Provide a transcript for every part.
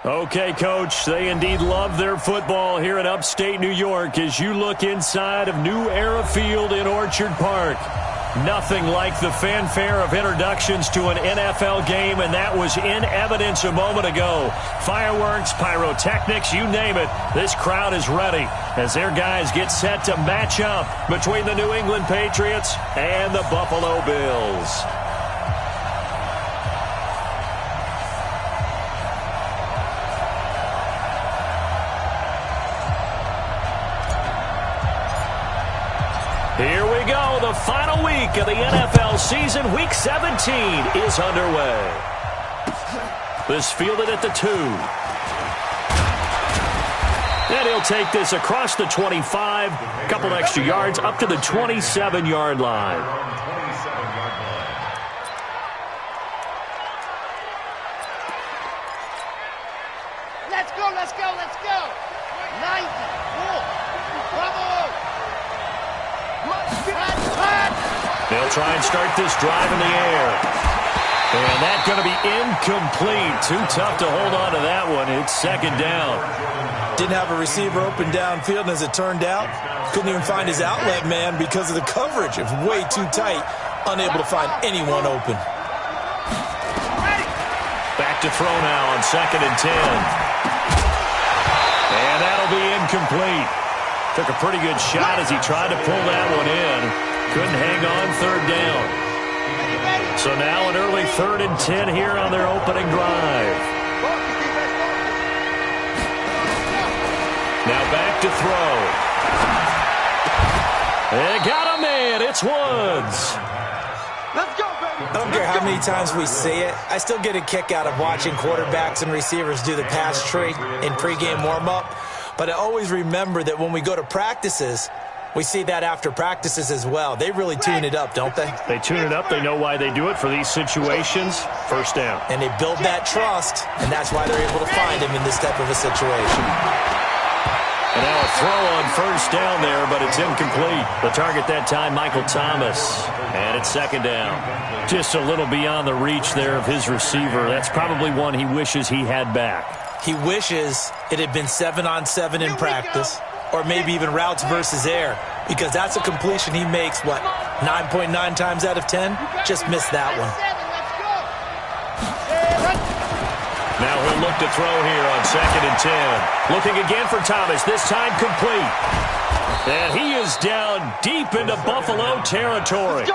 Okay, Coach, they indeed love their football here in upstate New York as you look inside of New Era Field in Orchard Park. Nothing like the fanfare of introductions to an NFL game, and that was in evidence a moment ago. Fireworks, pyrotechnics, you name it. This crowd is ready as their guys get set to match up between the New England Patriots and the Buffalo Bills. Here we go. The final week of the NFL season. Week 17 is underway. This fielded at the 2. And he'll take this across the 25. A couple extra yards up to the 27-yard line. Let's go, let's go, let's go. 90. Bravo. They'll try and start this drive in the air. And that's going to be incomplete. Too tough to hold on to that one. It's second down. Didn't have a receiver open downfield, and as it turned out, couldn't even find his outlet man because of the coverage. It was way too tight, unable to find anyone open. Back to throw now on 2nd and 10. And that'll be incomplete. Took a pretty good shot as he tried to pull that one in. Couldn't hang on 3rd down. So now an early 3rd and 10 here on their opening drive. Now back to throw. They got a man. It's Woods. Let's go, baby. I don't care how many times we see it. I still get a kick out of watching quarterbacks and receivers do the pass tree in pregame warm-up. But I always remember that when we go to practices, we see that after practices as well. They really tune it up, don't they? They tune it up. They know why they do it for these situations. First down. And they build that trust, and that's why they're able to find him in this type of a situation. And now a throw on 1st down there, but it's incomplete. The target that time, Michael Thomas. And it's 2nd down. Just a little beyond the reach there of his receiver. That's probably one he wishes he had back. He wishes it had been 7-on-7 in practice, or maybe even routes versus air, because that's a completion he makes, 9.9 times out of 10? Just missed that one. Now he'll look to throw here on 2nd and 10. Looking again for Thomas, this time complete. And he is down deep into Buffalo territory.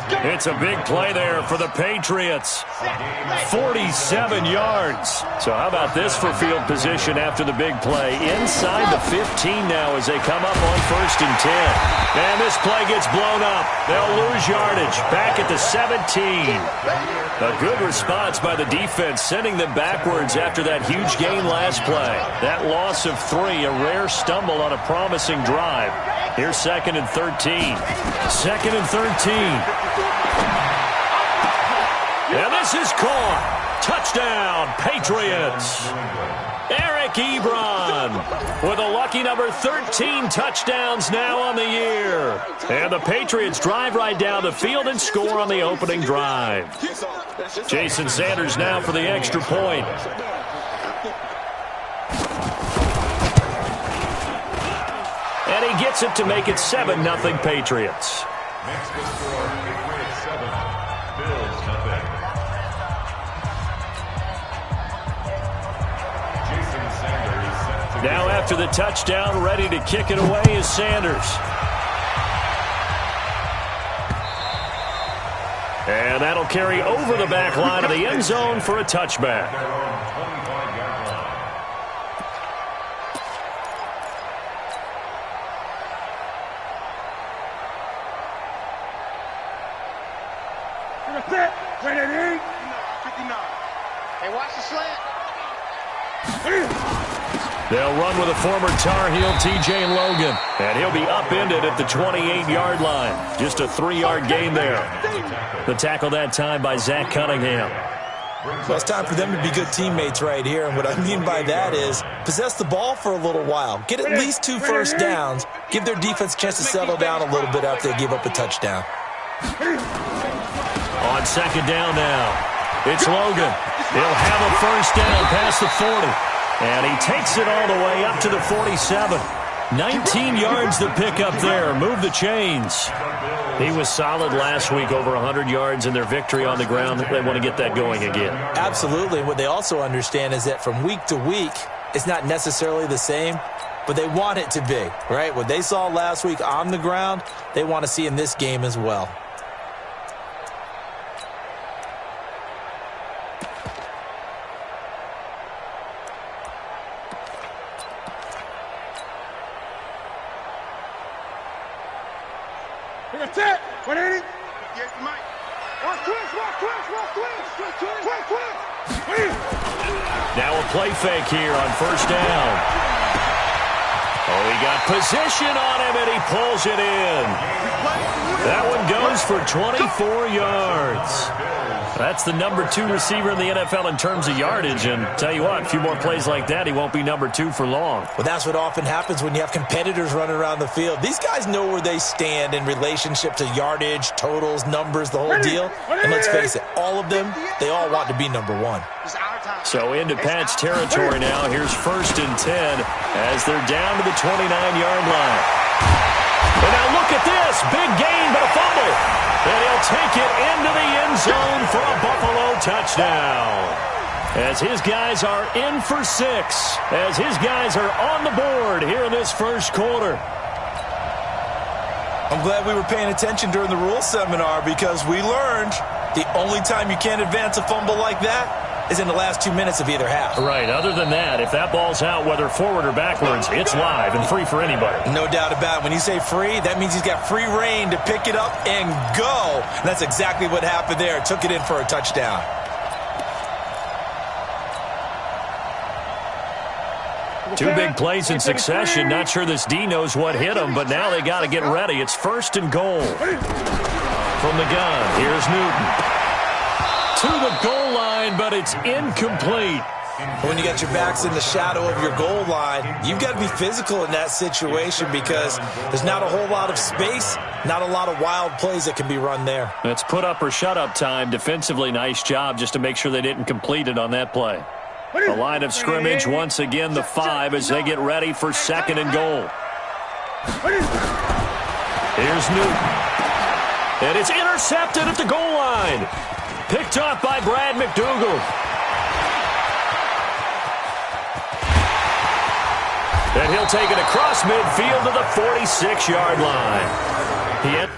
It's a big play there for the Patriots. 47 yards. So how about this for field position after the big play? Inside the 15 now as they come up on 1st and 10. And this play gets blown up. They'll lose yardage. Back at the 17. A good response by the defense, sending them backwards after that huge gain last play. That loss of 3, a rare stumble on a promising drive. Here's 2nd and 13. 2nd and 13. And this is caught. Touchdown, Patriots. Eric Ebron with a lucky number 13 touchdowns now on the year. And the Patriots drive right down the field and score on the opening drive. Jason Sanders now for the extra point. And he gets it to make it 7-0 Patriots. Next to score, Patriots 7, Bills 0. Jason Sanders set to Now after the touchdown, ready to kick it away is Sanders. And that'll carry over the back line of the end zone for a touchback. Hey, watch the slant. They'll run with a former Tar Heel, T.J. Logan. And he'll be upended at the 28-yard line. Just a 3-yard gain there. The tackle that time by Zach Cunningham. Well, it's time for them to be good teammates right here. And what I mean by that is possess the ball for a little while. Get at least 2 first downs. Give their defense a chance to settle down a little bit after they give up a touchdown. On 2nd down now. It's Logan. He'll have a first down past the 40. And he takes it all the way up to the 47. 19 yards to pick up there. Move the chains. He was solid last week, over 100 yards in their victory on the ground. They want to get that going again. Absolutely. What they also understand is that from week to week, it's not necessarily the same, but they want it to be, right? What they saw last week on the ground, they want to see in this game as well. That's it. 180. Get the mic. Watch twist. Now a play fake here on first down. Oh, he got position on him, and he pulls it in. That one goes for 24 yards. That's the number 2 receiver in the NFL in terms of yardage. And tell you what, a few more plays like that, he won't be number 2 for long. Well, that's what often happens when you have competitors running around the field. These guys know where they stand in relationship to yardage, totals, numbers, the whole deal. And let's face it, all of them, they all want to be number 1. So into Pat's territory now. Here's first and 10 as they're down to the 29-yard line. And now look at this. Big gain, but a fumble. And he'll take it into the end zone for a Buffalo touchdown. As his guys are in for 6. As his guys are on the board here in this first quarter. I'm glad we were paying attention during the rules seminar because we learned the only time you can't advance a fumble like that is in the last 2 minutes of either half. Right. Other than that, if that ball's out, whether forward or backwards, it's live and free for anybody. No doubt about it. When you say free, that means he's got free reign to pick it up and go. And that's exactly what happened there. Took it in for a touchdown. Two big plays in succession. Not sure this D knows what hit him, but now they got to get ready. It's first and goal. From the gun, here's Newton. To the goal line, but it's incomplete. When you got your backs in the shadow of your goal line, you've got to be physical in that situation because there's not a whole lot of space, not a lot of wild plays that can be run there. It's put up or shut up time. Defensively, nice job just to make sure they didn't complete it on that play. The line of scrimmage, once again, the 5 as they get ready for second and goal. Here's Newton. And it's intercepted at the goal line. Picked off by Brad McDougal. And he'll take it across midfield to the 46-yard line. He had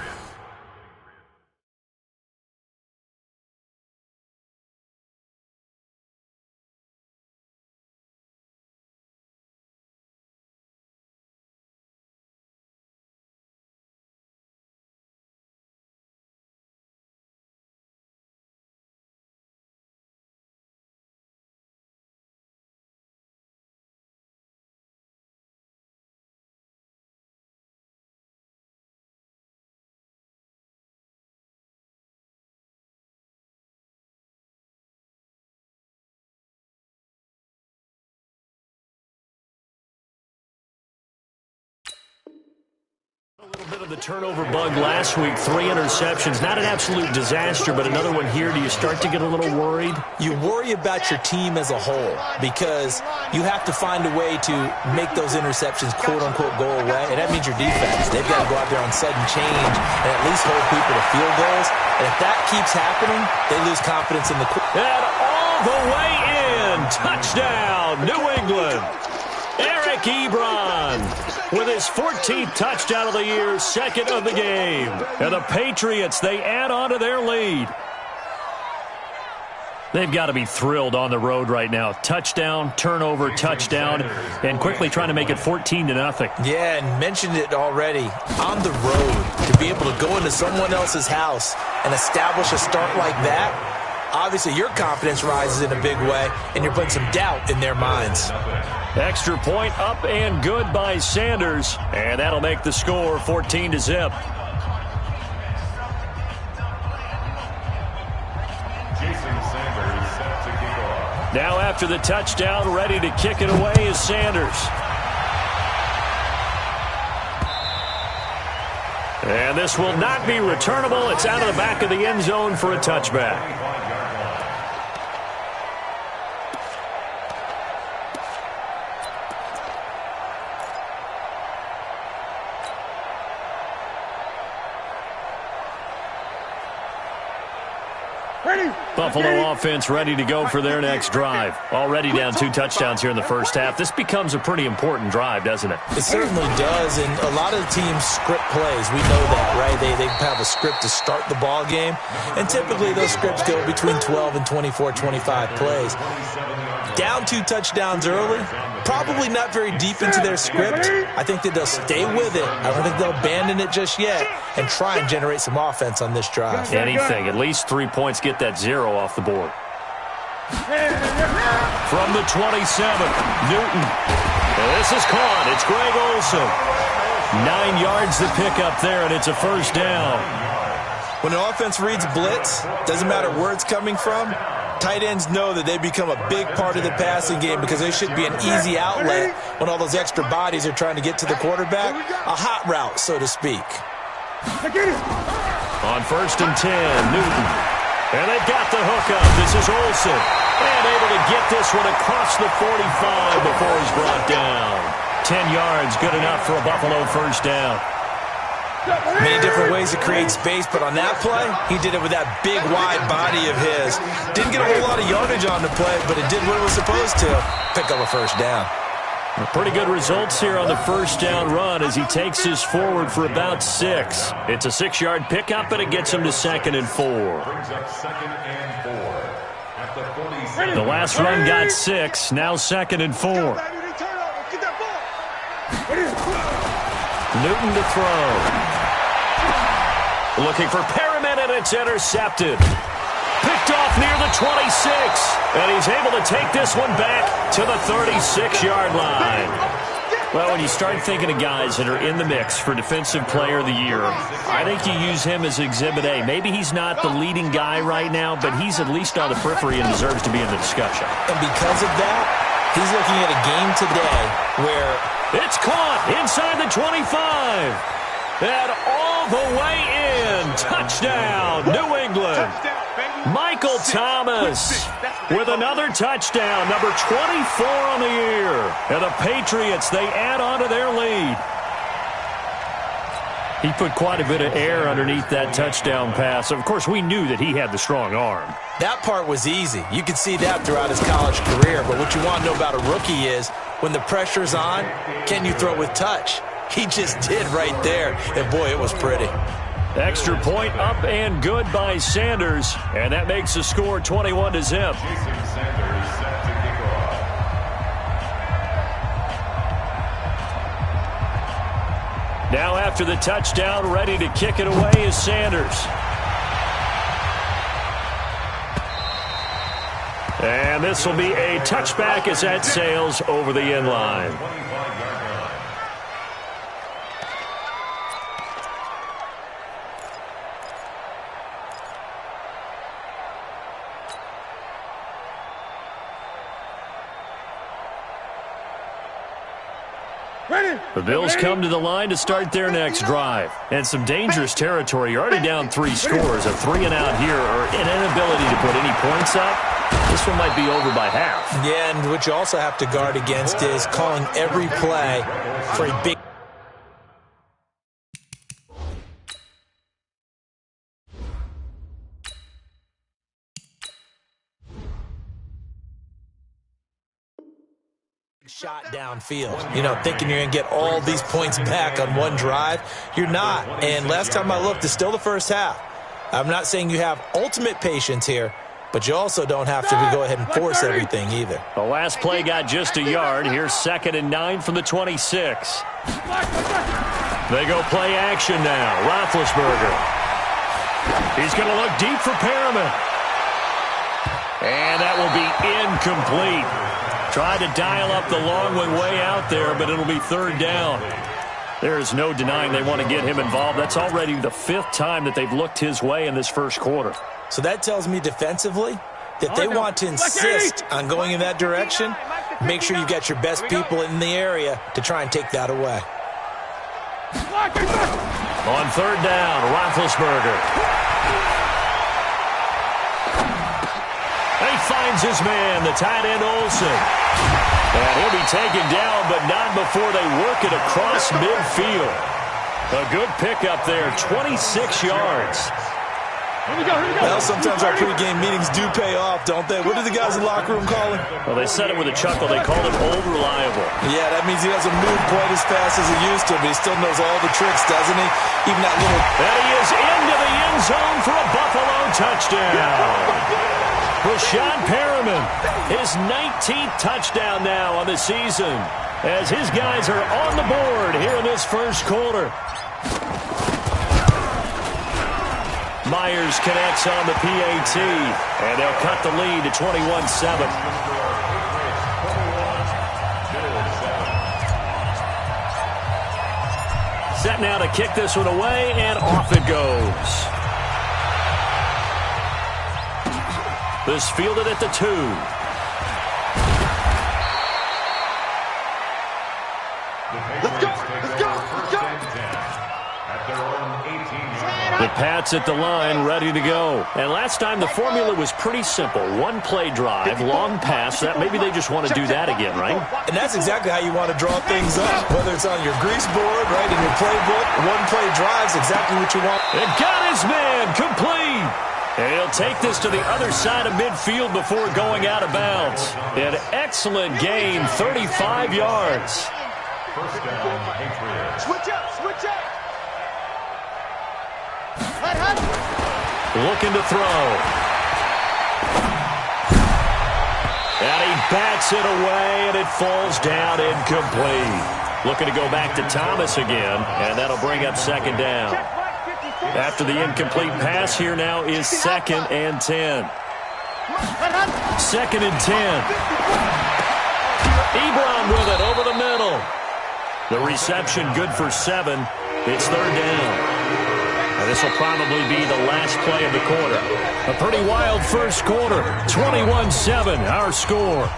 a little bit of the turnover bug last week. 3 interceptions. Not an absolute disaster, but another one here. Do you start to get a little worried? You worry about your team as a whole because you have to find a way to make those interceptions quote-unquote go away, and that means your defense. They've got to go out there on sudden change and at least hold people to field goals. And if that keeps happening, they lose confidence in the and all the way in. Touchdown, New England. Eric Ebron with his 14th touchdown of the year, second of the game. And the Patriots, they add on to their lead. They've got to be thrilled on the road right now. Touchdown, turnover, touchdown, and quickly trying to make it 14-0. Yeah, and mentioned it already. On the road, to be able to go into someone else's house and establish a start like that, obviously your confidence rises in a big way, and you're putting some doubt in their minds. Extra point up and good by Sanders, and that'll make the score 14-0. Now after the touchdown, ready to kick it away is Sanders. And this will not be returnable. It's out of the back of the end zone for a touchback. Buffalo offense ready to go for their next drive. Already down 2 touchdowns here in the first half. This becomes a pretty important drive, doesn't it? It certainly does, and a lot of the teams script plays. We know that, right? They have a script to start the ball game, and typically those scripts go between 12 and 24, 25 plays. Down 2 touchdowns early, probably not very deep into their script. I think that they'll stay with it. I don't think they'll abandon it just yet and try and generate some offense on this drive. Anything. At least 3 points, get that 0 off the board. From the 27, Newton. This is caught. It's Greg Olsen. 9 yards to pick up there, and it's a first down. When an offense reads blitz, doesn't matter where it's coming from, tight ends know that they become a big part of the passing game because they should be an easy outlet when all those extra bodies are trying to get to the quarterback. A hot route, so to speak. On 1st and 10, Newton. And they've got the hook up. This is Olsen. And able to get this one across the 45 before he's brought down. 10 yards, good enough for a Buffalo first down. Many different ways to create space, but on that play, he did it with that big, wide body of his. Didn't get a whole lot of yardage on the play, but it did what it was supposed to. Pick up a first down. Pretty good results here on the first down run as he takes this forward for about 6. It's a 6-yard pickup, and it gets him to 2nd and 4. The last run got 6, now 2nd and 4. Newton to throw. Looking for Perriman, and it's intercepted. Picked off near the 26, and he's able to take this one back to the 36-yard line. Well, when you start thinking of guys that are in the mix for Defensive Player of the Year, I think you use him as Exhibit A. Maybe he's not the leading guy right now, but he's at least on the periphery and deserves to be in the discussion. And because of that, he's looking at a game today where it's caught inside the 25. And all the way in. Touchdown, New England. Michael Thomas with another touchdown, number 24 on the year. And the Patriots, they add on to their lead. He put quite a bit of air underneath that touchdown pass. Of course, we knew that he had the strong arm. That part was easy. You could see that throughout his college career. But what you want to know about a rookie is when the pressure's on, can you throw with touch? He just did right there. And, boy, it was pretty. Extra point up and good by Sanders. And that makes the score 21-0. Now after the touchdown, ready to kick it away is Sanders. And this will be a touchback as that sails over the end line. The Bills come to the line to start their next drive. And some dangerous territory. You're already down 3 scores. A 3-and-out here or an inability to put any points up. This one might be over by half. Yeah, and what you also have to guard against is calling every play for a big shot downfield. You know, thinking you're going to get all these points back on one drive. You're not. And last time I looked, it's still the first half. I'm not saying you have ultimate patience here, but you also don't have to go ahead and force everything either. The last play got just a yard. Here's 2nd and 9 from the 26. They go play action now. Roethlisberger. He's going to look deep for Perriman. And that will be incomplete. Tried to dial up the long way out there, but it'll be 3rd down. There is no denying they want to get him involved. That's already the 5th time that they've looked his way in this first quarter. So that tells me defensively that they want to insist on going in that direction. Make sure you've got your best people in the area to try and take that away. On 3rd down, Roethlisberger. He finds his man, the tight end Olsen. And he'll be taken down, but not before they work it across midfield. A good pickup there, 26 yards. Well, sometimes our pregame meetings do pay off, don't they? What do the guys in the locker room call him? Well, they said it with a chuckle. They called him old reliable. Yeah, that means he doesn't move quite as fast as he used to, but he still knows all the tricks, doesn't he? Even that little... And he is into the end zone for a Buffalo touchdown. Rashawn Perriman, his 19th touchdown now on the season, as his guys are on the board here in this first quarter. Myers connects on the PAT, and they'll cut the lead to 21-7. Set now to kick this one away, and off it goes. This fielded at the 2. Let's go! Let's go! Let's go! At their own 18-yard line. The Pats at the line, ready to go. And last time the formula was pretty simple. One play drive, long pass. That maybe they just want to do that again, right? And that's exactly how you want to draw things up. Whether it's on your grease board, right, in your playbook, one play drive's exactly what you want. It got his man complete. And he'll take this to the other side of midfield before going out of bounds. An excellent gain, 35 yards. First down, Patriots. Switch up! Switch up! Looking to throw. And he bats it away, and it falls down incomplete. Looking to go back to Thomas again, and that'll bring up second down. After the incomplete pass, here now is 2nd and 10. 2nd and 10. Ebron with it over the middle. The reception good for 7. It's 3rd down. And this will probably be the last play of the quarter. A pretty wild first quarter. 21-7, our score.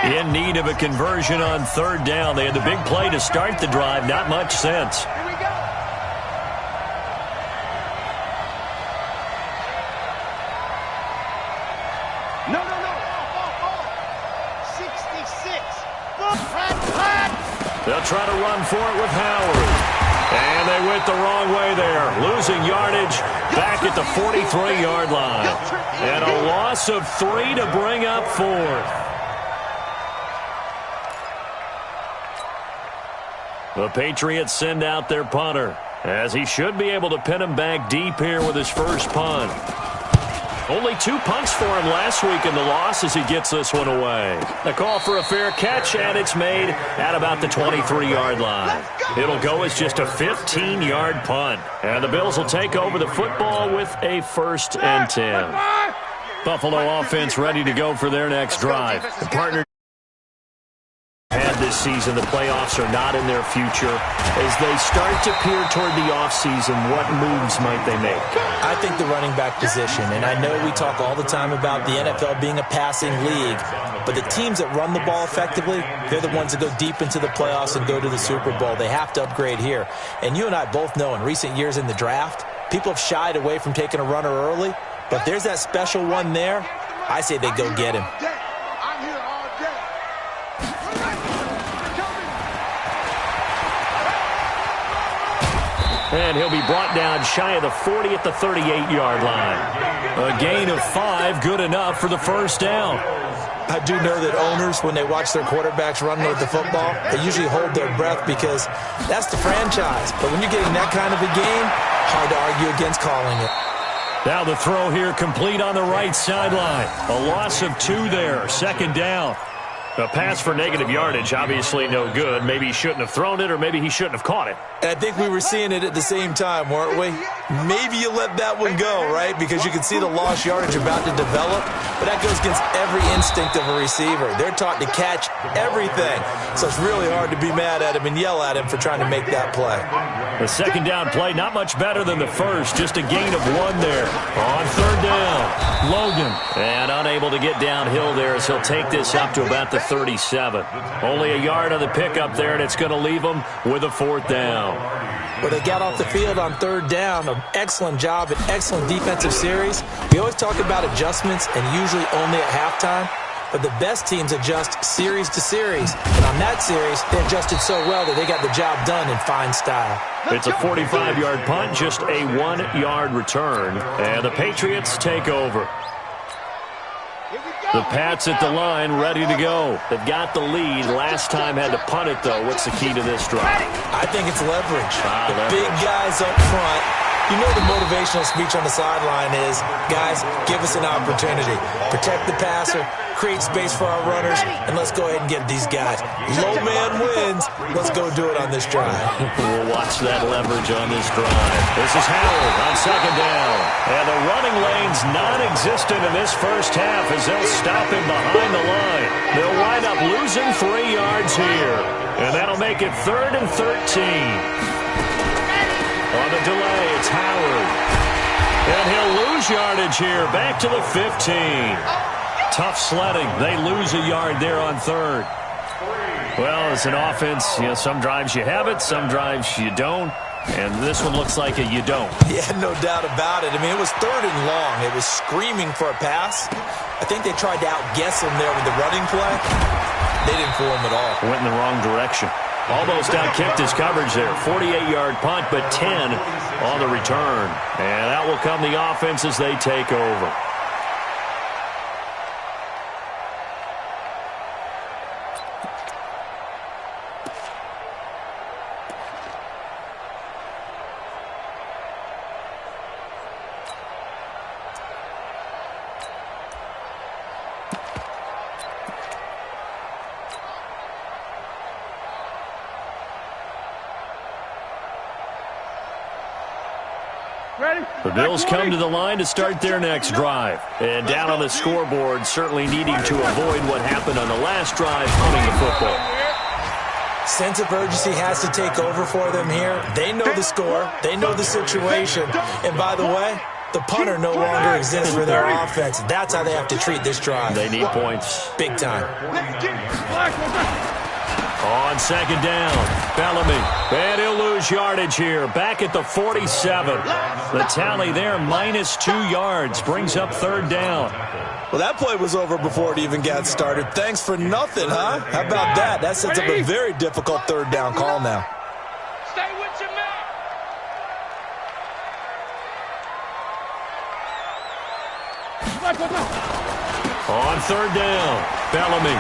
In need of a conversion on 3rd down. They had the big play to start the drive. Not much sense. Here we go! No, no, no! Off. 66! Flat! They'll try to run for it with Howard. And they went the wrong way there. Losing yardage back at the 43-yard line. And a loss of 3 to bring up 4th. The Patriots send out their punter, as he should be able to pin him back deep here with his first punt. Only 2 punts for him last week in the loss as he gets this one away. A call for a fair catch, and it's made at about the 23-yard line. It'll go as just a 15-yard punt, and the Bills will take over the football with a 1st and 10. Buffalo offense ready to go for their next drive. The partner had this season. The playoffs are not in their future. As they start to peer toward the offseason, what moves might they make? I think the running back position, and I know we talk all the time about the NFL being a passing league, but the teams that run the ball effectively, they're the ones that go deep into the playoffs and go to the Super Bowl. They have to upgrade here. And you and I both know in recent years in the draft, people have shied away from taking a runner early, but if there's that special one there, I say they go get him. I'm here all day. And he'll be brought down shy of the 40 at the 38-yard line. A gain of 5, good enough for the first down. I do know that owners, when they watch their quarterbacks run with the football, they usually hold their breath because that's the franchise. But when you're getting that kind of a game, hard to argue against calling it. Now the throw here complete on the right sideline. A loss of 2 there, 2nd down. A pass for negative yardage, obviously no good. Maybe he shouldn't have thrown it, or maybe he shouldn't have caught it. And I think we were seeing it at the same time, weren't we? Maybe you let that one go, right? Because you can see the lost yardage about to develop. But that goes against every instinct of a receiver. They're taught to catch everything. So it's really hard to be mad at him and yell at him for trying to make that play. The 2nd down play, not much better than the first. Just a gain of 1 there. On 3rd down, Logan. And unable to get downhill there as he'll take this up to about the 37. Only a yard on the pickup there, and it's going to leave him with a 4th down. Well, they got off the field on third down. An excellent job, an excellent defensive series. We always talk about adjustments and usually only at halftime. But the best teams adjust series to series. And on that series, they adjusted so well that they got the job done in fine style. It's a 45-yard punt, just a 1-yard return. And the Patriots take over. The Pats at the line, ready to go. They've got the lead. Last time had to punt it, though. What's the key to this drive? I think it's leverage. The leverage. big guys up front. You know the motivational speech on the sideline is, guys, give us an opportunity. Protect the passer, create space for our runners, and let's go ahead and get these guys. Low man wins. Let's go do it on this drive. We'll watch that leverage on this drive. This is Howard on second down. And the running lane's non-existent in this first half as they'll stop him behind the line. They'll wind up losing 3 yards here. And that'll make it 3rd and 13. On the delay, it's Howard. And he'll lose yardage here, back to the 15. Tough sledding. They lose a yard there on third. Well, it's an offense. You know, some drives you have it, some drives you don't. And this one looks like a you don't. Yeah, no doubt about it. I mean, it was 3rd and long. It was screaming for a pass. I think they tried to outguess him there with the running play. They didn't fool him at all. Went in the wrong direction. Almost outkicked his coverage there. 48-yard punt, but 10 on the return. And out will come the offense as they take over. The Bills come to the line to start their next drive. And down on the scoreboard, certainly needing to avoid what happened on the last drive, punting the football. Sense of urgency has to take over for them here. They know the score. They know the situation. And by the way, the punter no longer exists for their offense. That's how they have to treat this drive. They need points. Big time. On second down, Bellamy. And he'll lose yardage here. Back at the 47. The tally there, -2 yards. Brings up 3rd down. Well, that play was over before it even got started. Thanks for nothing, huh? How about that? That sets up a very difficult 3rd down call now. Stay with your man. On 3rd down, Bellamy.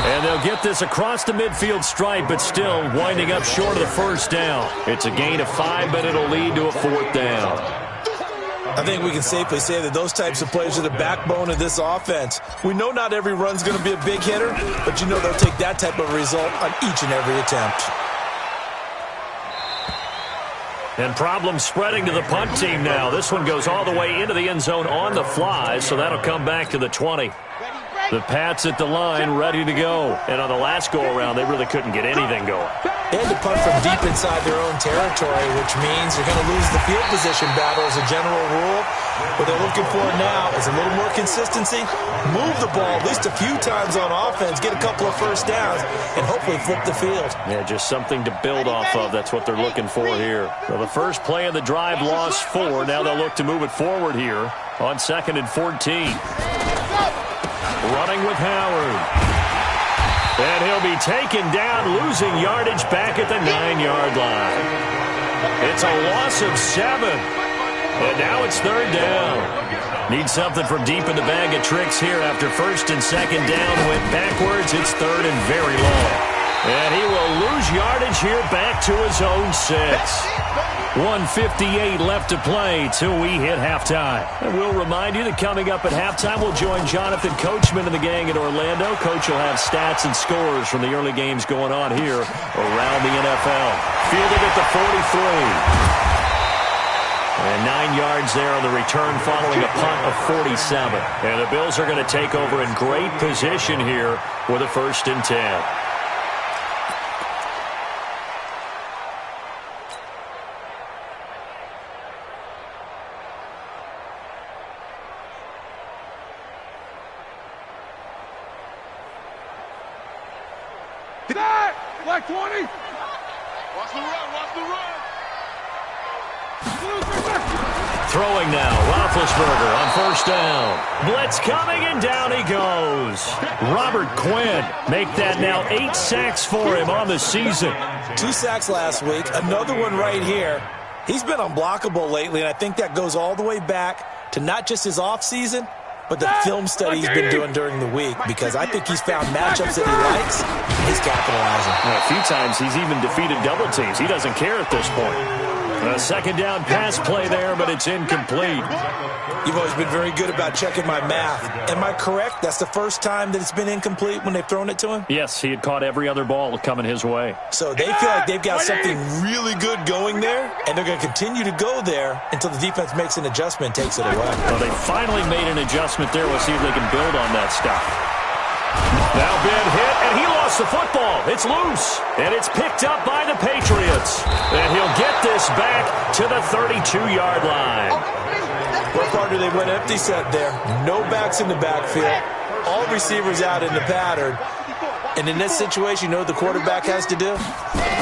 And they'll get this across the midfield stripe, but still winding up short of the 1st down. It's a gain of 5, but it'll lead to a 4th down. I think we can safely say that those types of plays are the backbone of this offense. We know not every run's going to be a big hitter, but you know they'll take that type of result on each and every attempt. And problems spreading to the punt team now. This one goes all the way into the end zone on the fly, so that'll come back to the 20. The Pats at the line, ready to go. And on the last go-around, they really couldn't get anything going. They had to punt from deep inside their own territory, which means you're going to lose the field position battle as a general rule. What they're looking for now is a little more consistency, move the ball at least a few times on offense, get a couple of 1st downs, and hopefully flip the field. Yeah, just something to build off of. That's what they're looking for here. So the first play of the drive lost 4. Now they'll look to move it forward here on 2nd and 14. Running with Howard. And he'll be taken down, losing yardage back at the 9-yard line. It's a loss of 7. And now it's 3rd down. Need something from deep in the bag of tricks here after 1st and 2nd down went backwards. It's 3rd and very long. And he will lose yardage here back to his own 6. 1:58 left to play till we hit halftime. And we'll remind you that coming up at halftime, we'll join Jonathan Coachman and the gang in Orlando. Coach will have stats and scores from the early games going on here around the NFL. Fielded at the 43. And 9 yards there on the return following a punt of 47. And the Bills are going to take over in great position here with a 1st and 10. Black 20. Watch the run, watch the run. Throwing now, Roethlisberger on first down. Blitz coming, and down he goes. Robert Quinn make that now 8 sacks for him on the season. 2 sacks last week, another one right here. He's been unblockable lately, and I think that goes all the way back to not just his offseason, but the film study he's been doing during the week, because I think he's found matchups that he likes, and he's capitalizing. A few times he's even defeated double teams. He doesn't care at this point. A second down pass play there, but it's incomplete. You've always been very good about checking my math. Am I correct? That's the first time that it's been incomplete when they've thrown it to him? Yes, he had caught every other ball coming his way. So they feel like they've got something really good going there, and they're going to continue to go there until the defense makes an adjustment and takes it away. Well, they finally made an adjustment there. We'll see if they can build on that stuff. Now big hit, and he lost the football. It's loose, and it's picked up by the Patriots. And he'll get this back to the 32-yard line. What part do they went empty set there? No backs in the backfield. All receivers out in the pattern. And in this situation, you know what the quarterback has to do?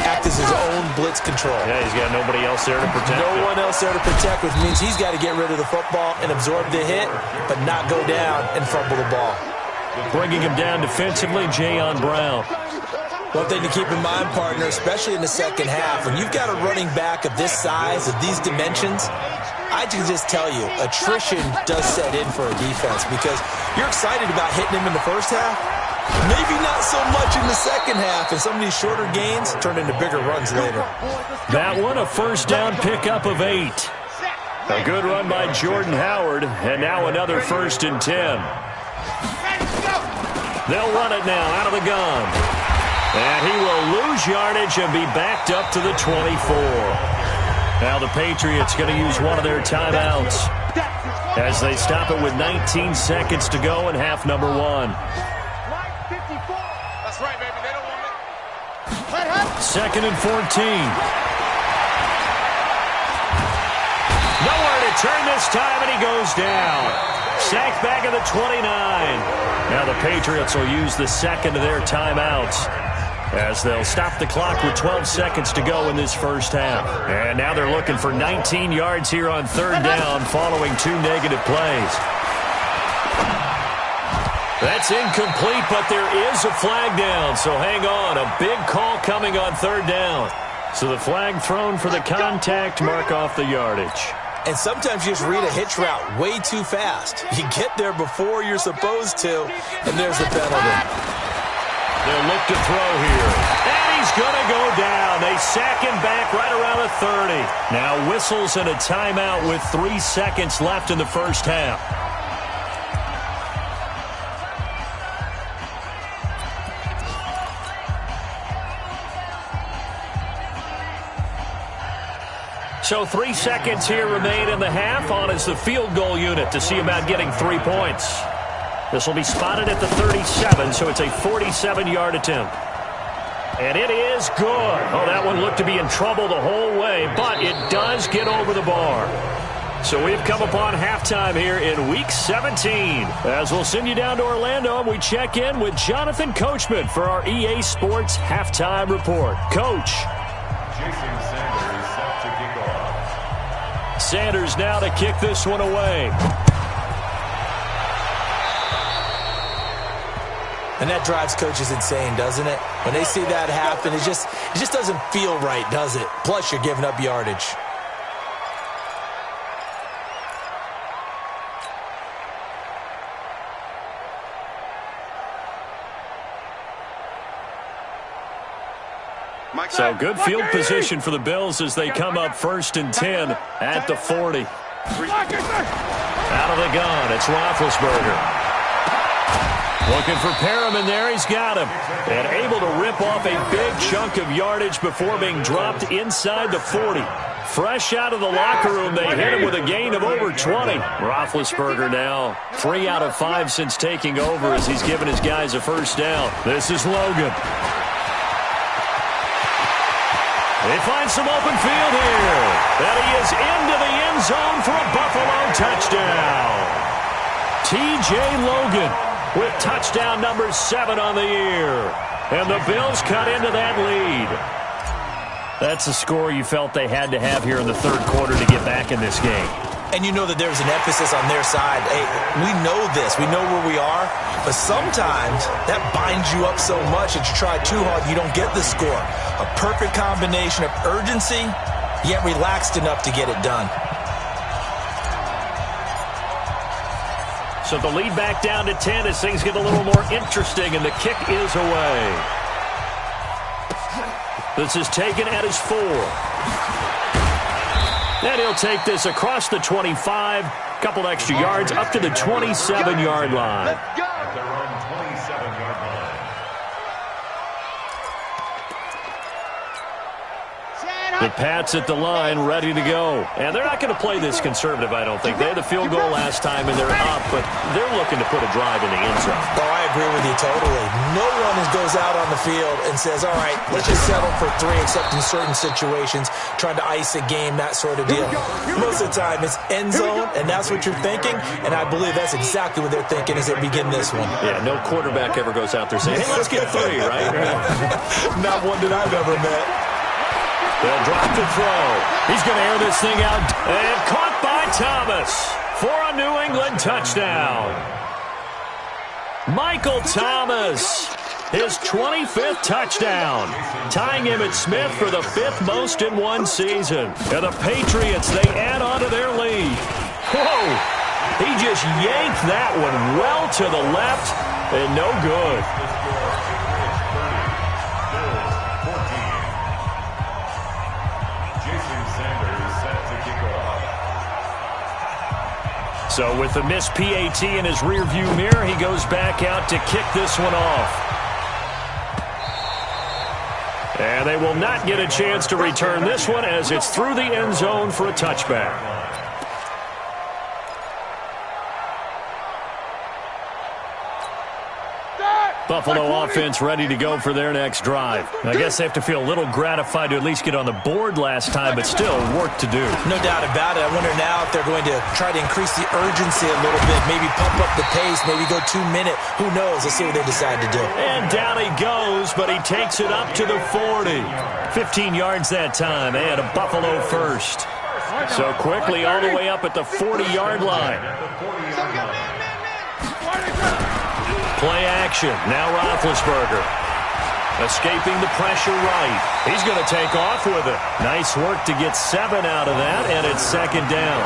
Act as his own blitz control. Yeah, he's got nobody else there to protect No one else there to protect, which means he's got to get rid of the football and absorb the hit, but not go down and fumble the ball. Bringing him down defensively, Jayon Brown. One thing to keep in mind, partner, especially in the second half, when you've got a running back of this size, of these dimensions, I can just tell you, attrition does set in for a defense, because you're excited about hitting him in the first half, maybe not so much in the second half, and some of these shorter gains turn into bigger runs later. That one, a first down pickup of 8. A good run by Jordan Howard, and now another 1st and 10. They'll run it now out of the gun. And he will lose yardage and be backed up to the 24. Now the Patriots going to use one of their timeouts as they stop it with 19 seconds to go in half number 1. That's right, baby. They don't want it. 2nd and 14. Nowhere to turn this time, and he goes down. Sacked back at the 29. Now the Patriots will use the second of their timeouts as they'll stop the clock with 12 seconds to go in this first half. And now they're looking for 19 yards here on 3rd down following 2 negative plays. That's incomplete, but there is a flag down, so hang on. A big call coming on 3rd down. So the flag thrown for the contact, mark off the yardage. And sometimes you just read a hitch route way too fast. You get there before you're supposed to, and there's the penalty. They'll look to throw here. And he's going to go down. They sack him back right around the 30. Now whistles and a timeout with 3 seconds left in the first half. So 3 seconds here remain in the half. On is the field goal unit to see about getting 3 points. This will be spotted at the 37, so it's a 47-yard attempt. And it is good. Oh, that one looked to be in trouble the whole way, but it does get over the bar. So we've come upon halftime here in Week 17. As we'll send you down to Orlando, and we check in with Jonathan Coachman for our EA Sports Halftime Report. Coach. Jason Sanders set to kick off. Sanders now to kick this one away. And that drives coaches insane, doesn't it? When they see that happen, it just doesn't feel right, does it? Plus, you're giving up yardage. So good field position for the Bills as they come up 1st and 10 at the 40. Out of the gun, it's Roethlisberger. Looking for Perriman there, he's got him. And able to rip off a big chunk of yardage before being dropped inside the 40. Fresh out of the locker room, they hit him with a gain of over 20. Roethlisberger now 3 out of 5 since taking over as he's given his guys a first down. This is Logan. They find some open field here. And he is into the end zone for a Buffalo touchdown. T.J. Logan with touchdown number 7 on the year. And the Bills cut into that lead. That's the score you felt they had to have here in the third quarter to get back in this game. And you know that there's an emphasis on their side. Hey, we know this. We know where we are. But sometimes that binds you up so much that you try too hard, you don't get the score. A perfect combination of urgency, yet relaxed enough to get it done. So the lead back down to 10 as things get a little more interesting, and the kick is away. This is taken at his 4. And he'll take this across the 25, couple extra yards, up to the 27-yard line. At their own 27-yard line. The Pats at the line, ready to go. And they're not going to play this conservative, I don't think. They had the field goal last time, and they're up, but they're looking to put a drive in the end zone. Oh, I agree with you totally. No one goes out on the field and says, all right, let's just settle for 3, except in certain situations, trying to ice a game, that sort of deal. Most of the time, it's end zone, and that's what you're thinking, and I believe that's exactly what they're thinking as they begin this one. Yeah, no quarterback ever goes out there saying, hey, let's get 3, right? Not one that I've ever met. They'll drop to throw. He's going to air this thing out. And caught by Thomas for a New England touchdown. Michael Thomas, his 25th touchdown, tying him at Smith for the 5th most in one season. And the Patriots, they add on to their lead. Whoa! He just yanked that one well to the left and no good. So with the missed PAT in his rearview mirror, he goes back out to kick this one off. And they will not get a chance to return this one as it's through the end zone for a touchback. Buffalo offense ready to go for their next drive. I guess they have to feel a little gratified to at least get on the board last time, but still work to do. No doubt about it. I wonder now if they're going to try to increase the urgency a little bit, maybe pump up the pace, maybe go 2-minute. Who knows? Let's see what they decide to do. And down he goes, but he takes it up to the 40. 15 yards that time, and a Buffalo first. So quickly all the way up at the 40-yard line. Play action. Now Roethlisberger. Escaping the pressure right. He's going to take off with it. Nice work to get 7 out of that, and it's second down.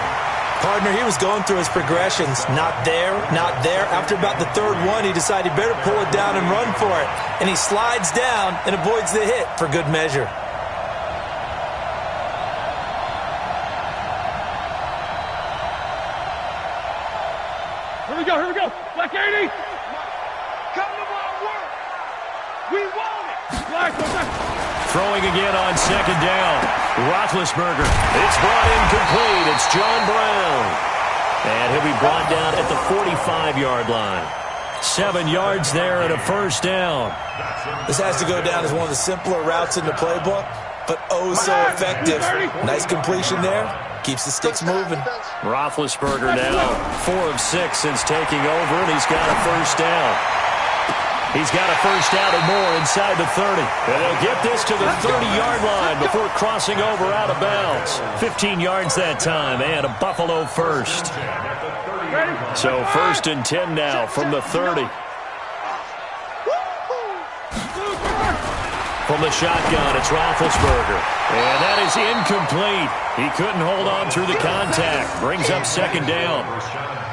Partner, he was going through his progressions. Not there, not there. After about the third one, he decided he better pull it down and run for it. And he slides down and avoids the hit for good measure. Here we go, here we go. Black 80. Come to my work. We want it. Black, Throwing again on second down. Roethlisberger. It's brought incomplete. It's John Brown. And he'll be brought down at the 45-yard line. 7 yards there and a first down. This has to go down as one of the simpler routes in the playbook, but oh so effective. Nice completion there. Keeps the sticks moving. Roethlisberger now 4 of 6 since taking over, and he's got a first down. He's got a first down and more inside the 30. And they'll get this to the 30-yard line before crossing over out of bounds. 15 yards that time, and a Buffalo first. So 1st and 10 now from the 30. From the shotgun, it's Roethlisberger. And that is incomplete. He couldn't hold on through the contact. Brings up second down.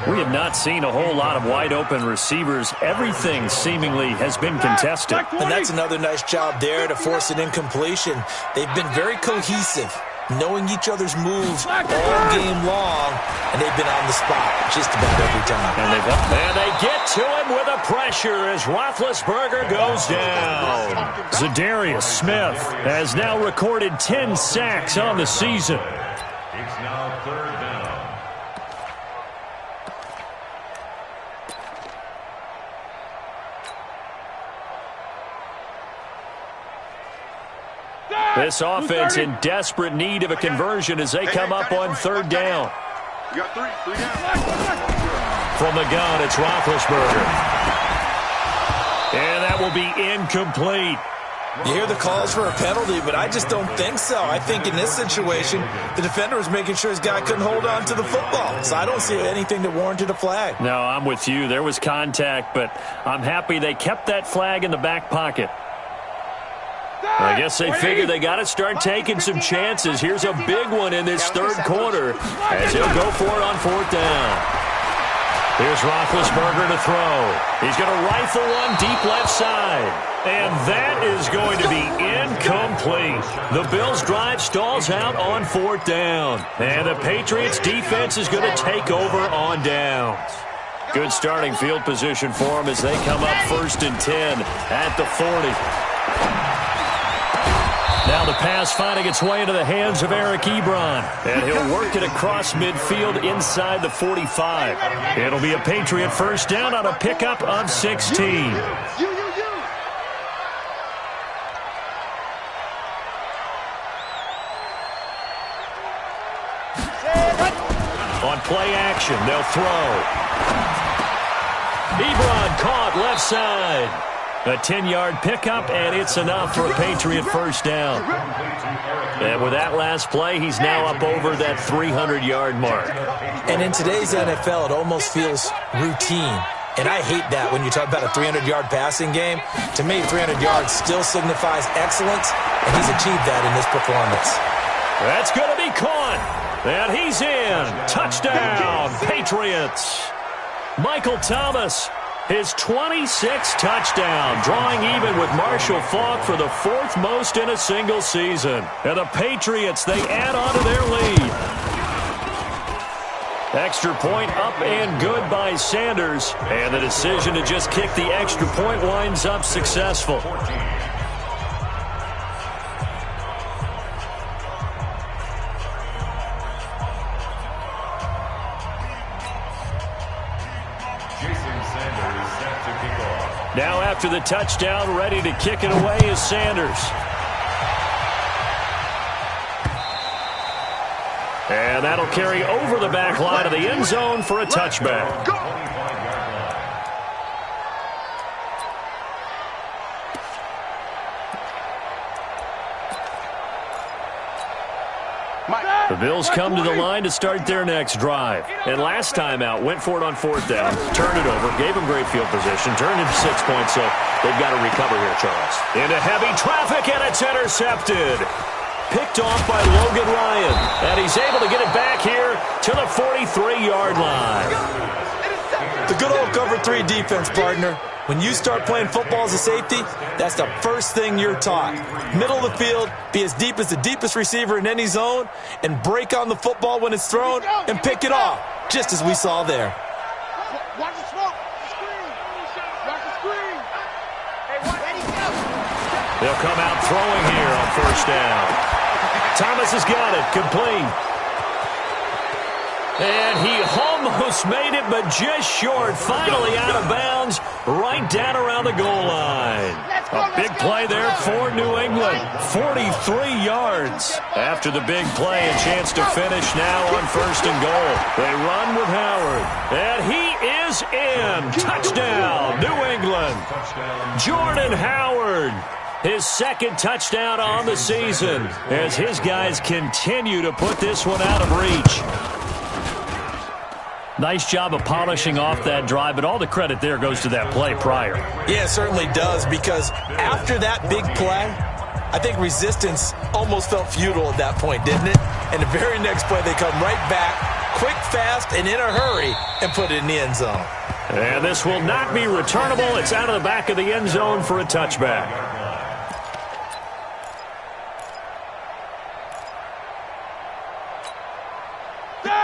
We have not seen a whole lot of wide-open receivers. Everything seemingly has been contested. And that's another nice job there to force an incompletion. They've been very cohesive, knowing each other's moves all game long, and they've been on the spot just about every time. And they get to him with a pressure as Roethlisberger goes down. Zadarius Smith has now recorded 10 sacks on the season. It's now 3rd down. This offense in desperate need of a conversion as they come up on 3rd down. You got 3 down. From the gun, it's Roethlisberger. And that will be incomplete. You hear the calls for a penalty, but I just don't think so. I think in this situation, the defender was making sure his guy couldn't hold on to the football. So I don't see anything that warranted a flag. No, I'm with you. There was contact, but I'm happy they kept that flag in the back pocket. I guess they figure they got to start taking some chances. Here's a big one in this third quarter as he'll go for it on 4th down. Here's Roethlisberger to throw. He's going to rifle one deep left side. And that is going to be incomplete. The Bills' drive stalls out on 4th down. And the Patriots' defense is going to take over on downs. Good starting field position for them as they come up 1st and 10 at the 40. Now the pass finding its way into the hands of Eric Ebron. And he'll work it across midfield inside the 45. It'll be a Patriot first down on a pickup of 16. On play action, they'll throw. Ebron caught left side. A 10-yard pickup, and it's enough for a Patriot first down. And with that last play, he's now up over that 300-yard mark. And in today's NFL, it almost feels routine. And I hate that when you talk about a 300-yard passing game. To me, 300 yards still signifies excellence, and he's achieved that in this performance. That's going to be caught. And he's in. Touchdown, Patriots. Michael Thomas, his 26th touchdown, drawing even with Marshall Faulk for the 4th most in a single season. And the Patriots, they add on to their lead. Extra point up and good by Sanders. And the decision to just kick the extra point winds up successful. Now after the touchdown, ready to kick it away is Sanders. And that'll carry over the back line of the end zone for a touchback. The Bills come to the line to start their next drive. And last time out, went for it on 4th down, turned it over, gave them great field position, turned into 6 points, so they've got to recover here, Charles. Into heavy traffic, and it's intercepted. Picked off by Logan Ryan, and he's able to get it back here to the 43-yard line. The good old cover 3 defense, partner. When you start playing football as a safety, that's the first thing you're taught. Middle of the field, be as deep as the deepest receiver in any zone, and break on the football when it's thrown and pick it off, just as we saw there. Watch the smoke. Screen. Watch the screen. Hey, watch Eddie go. They'll come out throwing here on 1st down. Thomas has got it, complete. And he almost made it, but just short. Finally out of bounds, right down around the goal line. A big play there for New England. 43 yards. After the big play, a chance to finish now on 1st and goal. They run with Howard. And he is in. Touchdown, New England. Jordan Howard. His 2nd touchdown on the season as his guys continue to put this one out of reach. Nice job of polishing off that drive, but all the credit there goes to that play prior. Yeah, it certainly does, because after that big play, I think resistance almost felt futile at that point, didn't it? And the very next play, they come right back, quick, fast, and in a hurry, and put it in the end zone. And this will not be returnable. It's out of the back of the end zone for a touchback.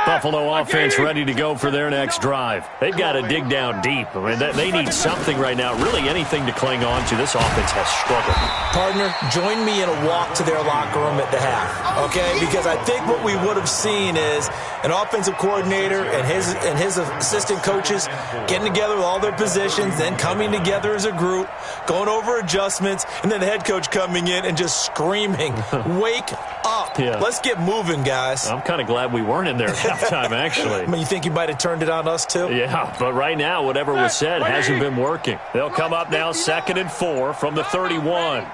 Buffalo offense ready to go for their next drive. They've got to dig down deep. I mean, they need something right now, really anything to cling on to. This offense has struggled. Partner, join me in a walk to their locker room at the half, okay? Because I think what we would have seen is an offensive coordinator and his assistant coaches getting together with all their positions, then coming together as a group, going over adjustments, and then the head coach coming in and just screaming, wake up. Yeah. Let's get moving, guys. I'm kind of glad we weren't in there at halftime, actually. I mean, you think you might have turned it on us, too? Yeah, but right now, whatever was said hasn't been working. They'll come up now 2nd and 4 from the 31.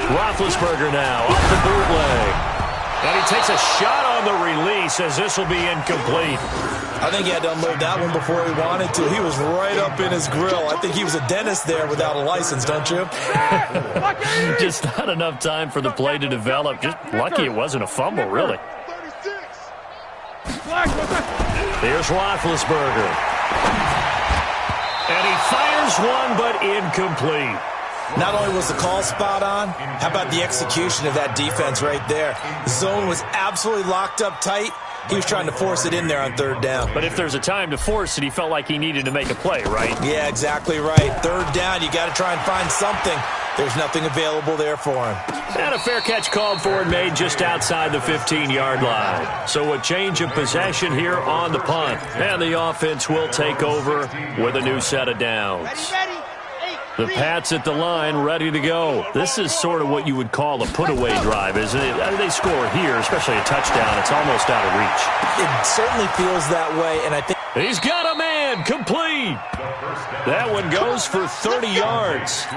Roethlisberger now off the bootleg. And he takes a shot on the release as this will be incomplete. I think he had to unload that one before he wanted to. He was right up in his grill. I think he was a dentist there without a license, don't you? Just not enough time for the play to develop. Just lucky it wasn't a fumble, really. Here's Roethlisberger. And he fires one, but incomplete. Not only was the call spot on, how about the execution of that defense right there? The zone was absolutely locked up tight. He was trying to force it in there on third down. But if there's a time to force it, he felt like he needed to make a play, right? Yeah, exactly right. Third down, you got to try and find something. There's nothing available there for him. And a fair catch called for and made just outside the 15-yard line. So a change of possession here on the punt. And the offense will take over with a new set of downs. The Pats at the line, ready to go. This is sort of what you would call a put-away drive, isn't it? They score here, especially a touchdown. It's almost out of reach. It certainly feels that way, and I think... He's got a man, complete. That one goes for 30 yards.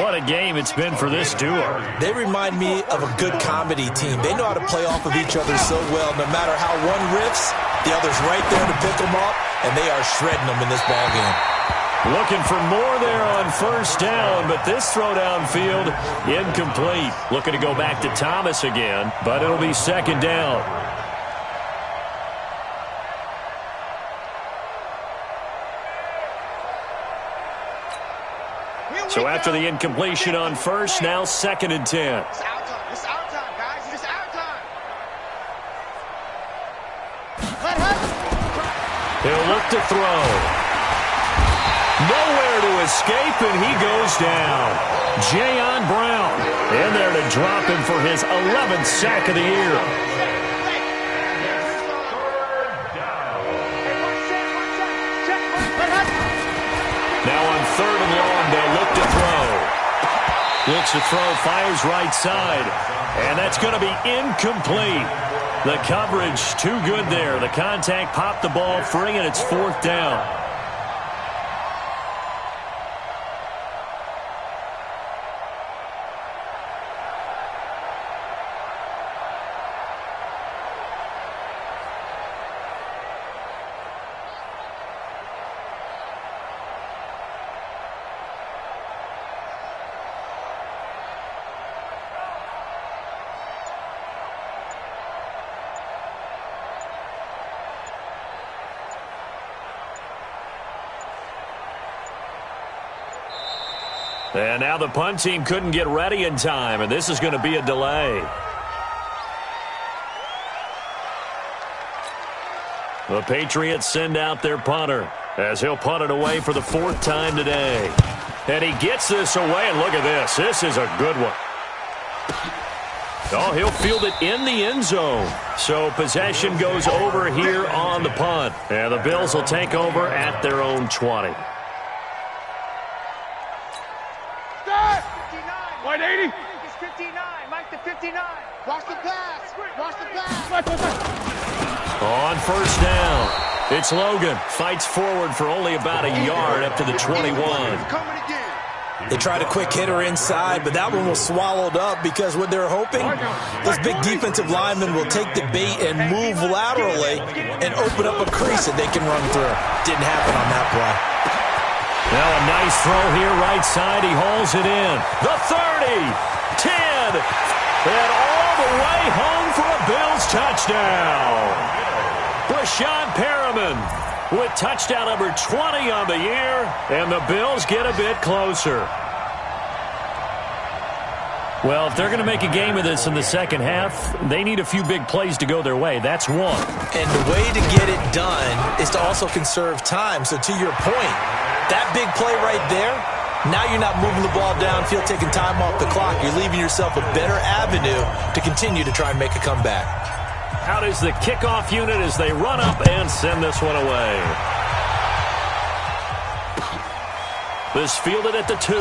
What a game it's been for this duo. They remind me of a good comedy team. They know how to play off of each other so well. No matter how one riffs, the other's right there to pick them up, and they are shredding them in this ballgame. Looking for more there on first down, but this throw downfield, incomplete. Looking to go back to Thomas again, but it'll be second down. So after the incompletion on first, now second and 10. It's our time. It's our time, guys. It's our time. He'll look to throw. Nowhere to escape, and he goes down. Jayon Brown in there to drop him for his 11th sack of the year. Now on third and long, they'll look to throw. Looks to throw, fires right side, and that's going to be incomplete. The coverage too good there. The contact popped the ball free, and it's fourth down. And now the punt team couldn't get ready in time, and this is going to be a delay. The Patriots send out their punter as he'll punt it away for the fourth time today. And he gets this away, and look at this. This is a good one. Oh, he'll field it in the end zone. So possession goes over here on the punt. And the Bills will take over at their own 20. White 80. It's 59. Mike to 59. Watch the pass. Watch the pass. On first down, it's Logan. Fights forward for only about a yard up to the 21. They tried a quick hitter inside, but that one was swallowed up because what they're hoping, those big defensive linemen will take the bait and move laterally and open up a crease that they can run through. Didn't happen on that play. Now a nice throw here right side. He hauls it in. The 30, 10, and all the way home for a Bills touchdown. Brashad Perriman with touchdown number 20 on the year, and the Bills get a bit closer. Well, if they're going to make a game of this in the second half, they need a few big plays to go their way. That's one. And the way to get it done is to also conserve time. So to your point, that big play right there, now you're not moving the ball downfield, taking time off the clock. You're leaving yourself a better avenue to continue to try and make a comeback. Out is the kickoff unit as they run up and send this one away. This fielded at the 2.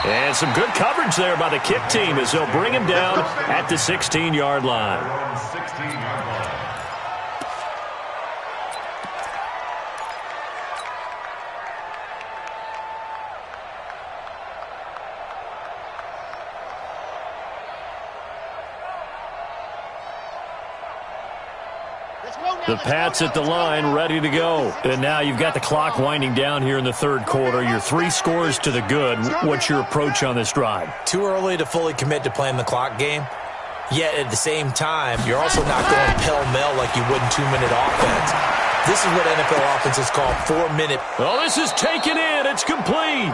And some good coverage there by the kick team as they'll bring him down at the 16-yard line. The Pats at the line, ready to go. And now you've got the clock winding down here in the third quarter. You're 3 scores to the good. What's your approach on this drive? Too early to fully commit to playing the clock game. Yet at the same time, you're also not going pell-mell like you would in 2-minute offense. This is what NFL offenses call 4-minute. Oh, this is taken in. It's complete.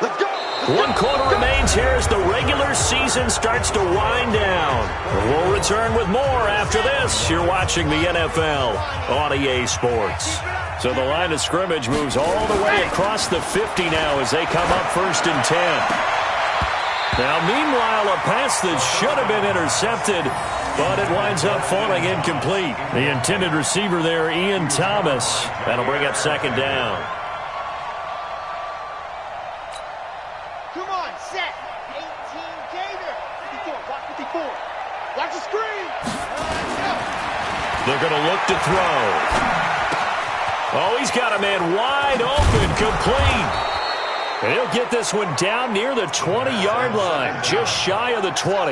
Let's go. 1 quarter remains here as the regular season starts to wind down. We'll return with more after this. You're watching the NFL on EA Sports. So the line of scrimmage moves all the way across the 50 now as they come up 1st and 10. Now, meanwhile, a pass that should have been intercepted, but it winds up falling incomplete. The intended receiver there, Ian Thomas. That'll bring up 2nd down. Come on, set. 18 Gator. 54, block 54. Watch the screen. They're going to look to throw. Oh, he's got a man wide open, complete. And he'll get this one down near the 20-yard line, just shy of the 20.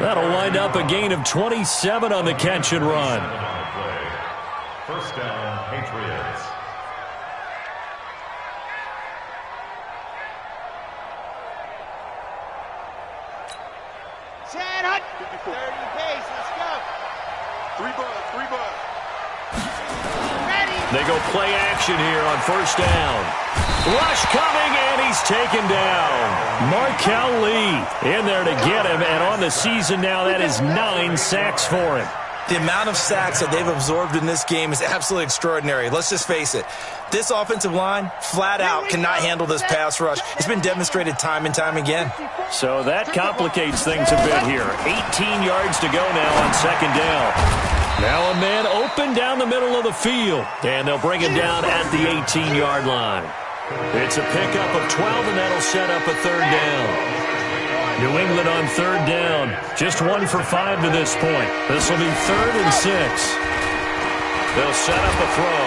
That'll wind up a gain of 27 on the catch and run. 1st down, Patriots. Chad Hunt. 30 pace. Let's go. 3 bud. Ready. They go play action here on 1st down. Rush coming, and he's taken down. Markel Lee in there to get him, and on the season now, that is 9 sacks for him. The amount of sacks that they've absorbed in this game is absolutely extraordinary. Let's just face it. This offensive line, flat out, cannot handle this pass rush. It's been demonstrated time and time again. So that complicates things a bit here. 18 yards to go now on 2nd down. Now a man open down the middle of the field, and they'll bring him down at the 18-yard line. It's a pickup of 12, and that'll set up a 3rd down. New England on 3rd down. Just 1 for 5 to this point. This will be 3rd and 6. They'll set up a throw.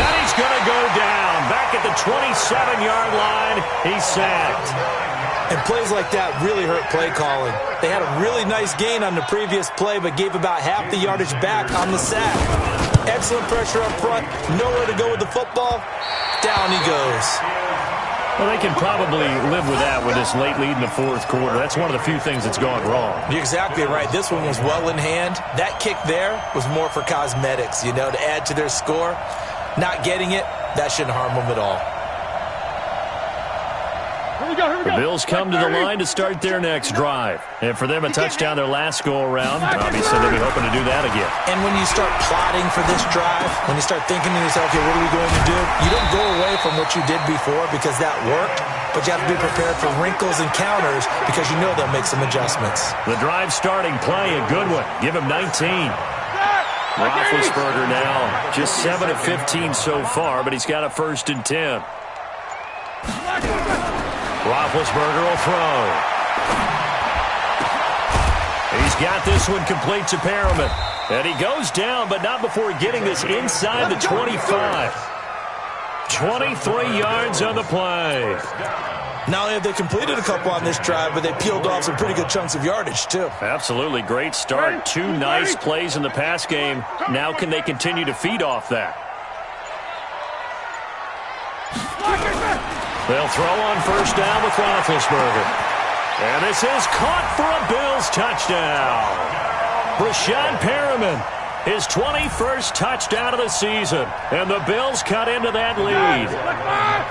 And he's going to go down. Back at the 27-yard line. He's sacked. And plays like that really hurt play calling. They had a really nice gain on the previous play, but gave about half the yardage back on the sack. Excellent pressure up front. Nowhere to go with the football. Down he goes. Well, they can probably live with that with this late lead in the 4th quarter. That's one of the few things that's gone wrong. You're exactly right. This one was well in hand. That kick there was more for cosmetics, to add to their score. Not getting it, that shouldn't harm them at all. The Bills come to the line to start their next drive. And for them, a touchdown their last go-around. Obviously, they'll be hoping to do that again. And when you start plotting for this drive, when you start thinking to yourself, okay, what are we going to do? You don't go away from what you did before because that worked, but you have to be prepared for wrinkles and counters because you know they'll make some adjustments. The drive starting play, a good one. Give him 19. Roethlisberger now, just 7 of 15 so far, but he's got a 1st and 10. Roethlisberger will throw. He's got this one complete to Perriman. And he goes down, but not before getting this inside the 25. 23 yards on the play. Not only have they completed a couple on this drive, but they peeled off some pretty good chunks of yardage, too. Absolutely. Great start. 2 nice plays in the pass game. Now can they continue to feed off that? They'll throw on 1st down with Roethlisberger. And this is caught for a Bills touchdown. Brashad Perriman, his 21st touchdown of the season. And the Bills cut into that lead.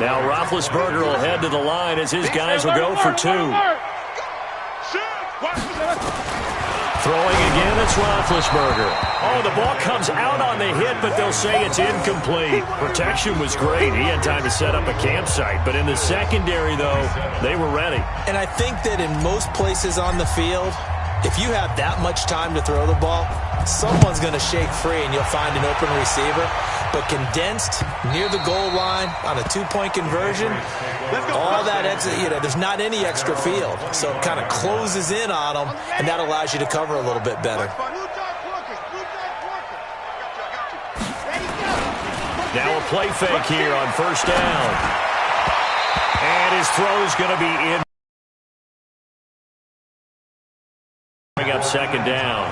Now Roethlisberger will head to the line as his guys will go for 2. Throwing again, it's Roethlisberger. Oh, the ball comes out on the hit, but they'll say it's incomplete. Protection was great. He had time to set up a campsite. But in the secondary, though, they were ready. And I think that in most places on the field, if you have that much time to throw the ball, someone's going to shake free and you'll find an open receiver. But condensed near the goal line on a 2-point conversion, all that exit, there's not any extra field. So it kind of closes in on them, and that allows you to cover a little bit better. Now a play fake here on 1st down. And his throw is going to be in. Bring up 2nd down.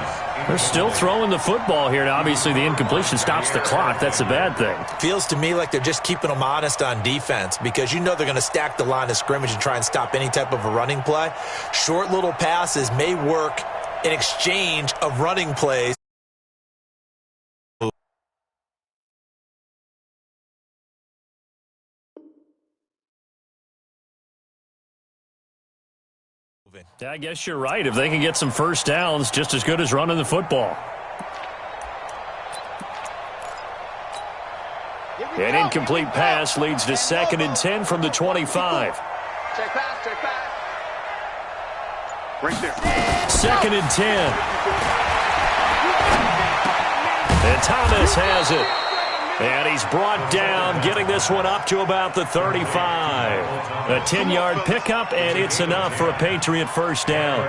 They're still throwing the football here. Now, obviously, the incompletion stops the clock. That's a bad thing. Feels to me like they're just keeping them honest on defense because you know they're going to stack the line of scrimmage and try and stop any type of a running play. Short little passes may work in exchange of running plays. I guess you're right. If they can get some first downs, just as good as running the football. An incomplete pass leads to 2nd and 10 from the 25. Check pass. Right there. 2nd and 10. And Thomas has it. And he's brought down, getting this one up to about the 35. A 10-yard pickup, and it's enough for a Patriot first down.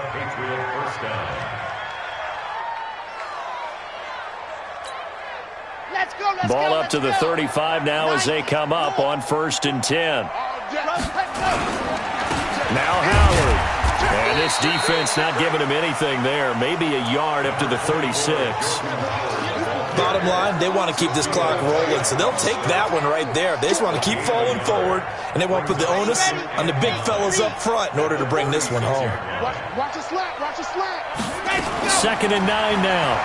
Ball up to the 35 now as they come up on 1st and 10. Now Howard. And this defense not giving him anything there. Maybe a yard up to the 36. Bottom line, they want to keep this clock rolling, so they'll take that one right there. They just want to keep falling forward, and they want to put the onus on the big fellas up front in order to bring this one home. Watch the slack. 2nd and 9 now.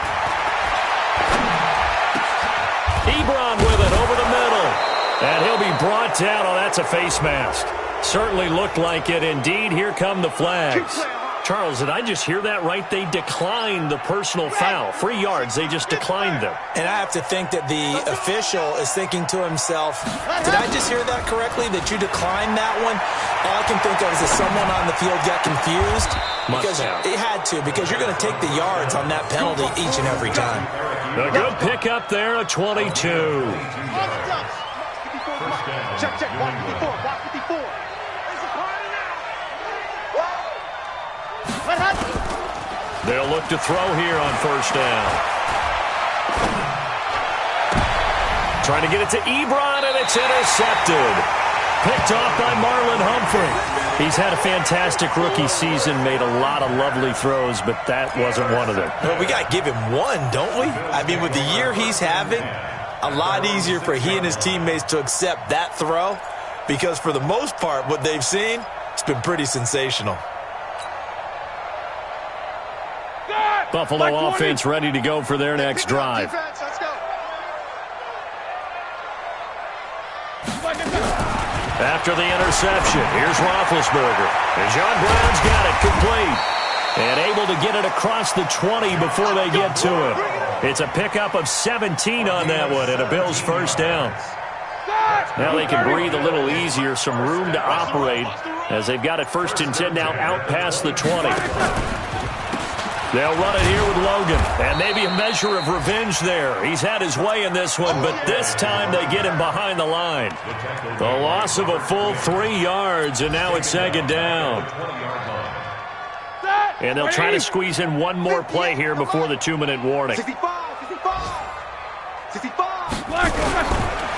Ebron with it over the middle. And he'll be brought down. Oh, that's a face mask. Certainly looked like it. Indeed, here come the flags. Charles, did I just hear that right? They declined the personal foul. 3 yards, they just declined them. And I have to think that the official is thinking to himself, did I just hear that correctly, that you declined that one? All I can think of is that someone on the field got confused. Because it had to, because you're going to take the yards on that penalty each and every time. A good pickup there, a 22. Check. Watch 54. They'll look to throw here on 1st down. Trying to get it to Ebron, and it's intercepted. Picked off by Marlon Humphrey. He's had a fantastic rookie season, made a lot of lovely throws, but that wasn't one of them. Well, we got to give him one, don't we? I mean, with the year he's having, a lot easier for he and his teammates to accept that throw because for the most part, what they've seen, it's been pretty sensational. Buffalo offense ready to go for their next drive. After the interception, here's Roethlisberger. And John Brown's got it complete. And able to get it across the 20 before they get to him. It's a pickup of 17 on that one and a Bills first down. Now they can breathe a little easier, some room to operate as they've got it 1st and 10 now out past the 20. They'll run it here with Logan, and maybe a measure of revenge there. He's had his way in this one, but this time they get him behind the line. The loss of a full 3 yards, and now it's 2nd down. And they'll try to squeeze in one more play here before the 2-minute warning.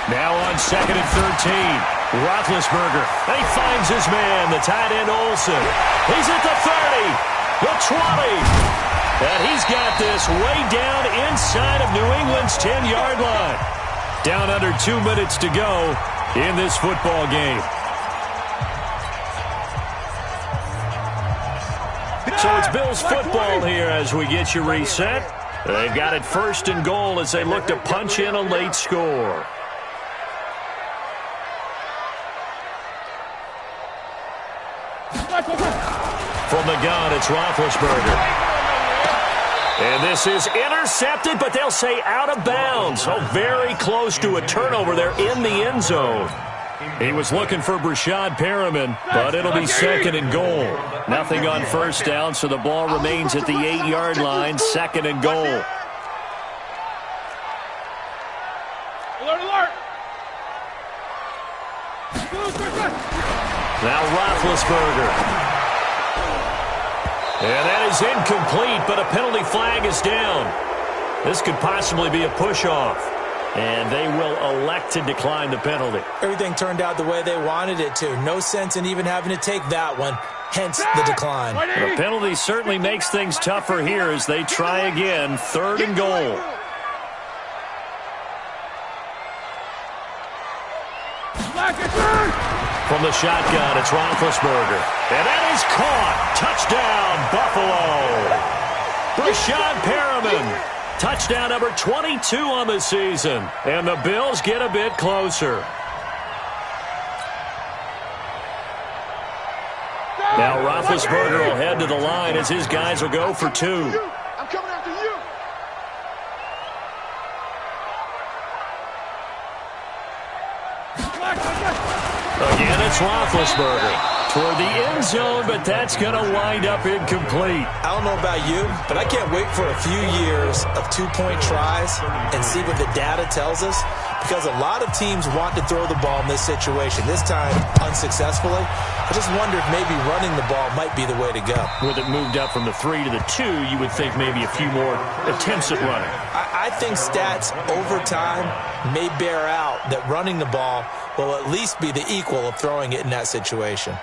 Now on 2nd and 13, Roethlisberger. And he finds his man, the tight end Olsen. He's at the 30, the 20. And he's got this way down inside of New England's 10-yard line. Down under 2 minutes to go in this football game. So it's Bills football here as we get you reset. They've got it 1st and goal as they look to punch in a late score. From the gun, it's Roethlisberger. And this is intercepted, but they'll say out of bounds. Oh, very close to a turnover there in the end zone. He was looking for Brashad Perriman, but it'll be 2nd and goal. Nothing on 1st down, so the ball remains at the 8-yard line, 2nd and goal. Alert! Now Roethlisberger. And that is incomplete, but a penalty flag is down. This could possibly be a push-off. And they will elect to decline the penalty. Everything turned out the way they wanted it to. No sense in even having to take that one, hence the decline. The penalty certainly makes things tougher here as they try again. 3rd and goal. From the shotgun, it's Roethlisberger. And that is caught. Touchdown, Buffalo. Brashad Perriman. Touchdown number 22 on the season. And the Bills get a bit closer. Now Roethlisberger will head to the line as his guys will go for 2. I'm coming after you. Again, it's Roethlisberger. Toward the end zone, but that's going to wind up incomplete. I don't know about you, but I can't wait for a few years of 2-point tries and see what the data tells us, because a lot of teams want to throw the ball in this situation. This time, unsuccessfully. I just wonder if maybe running the ball might be the way to go. With it moved up from the 3 to the 2, you would think maybe a few more attempts at running. I think stats over time may bear out that running the ball will at least be the equal of throwing it in that situation.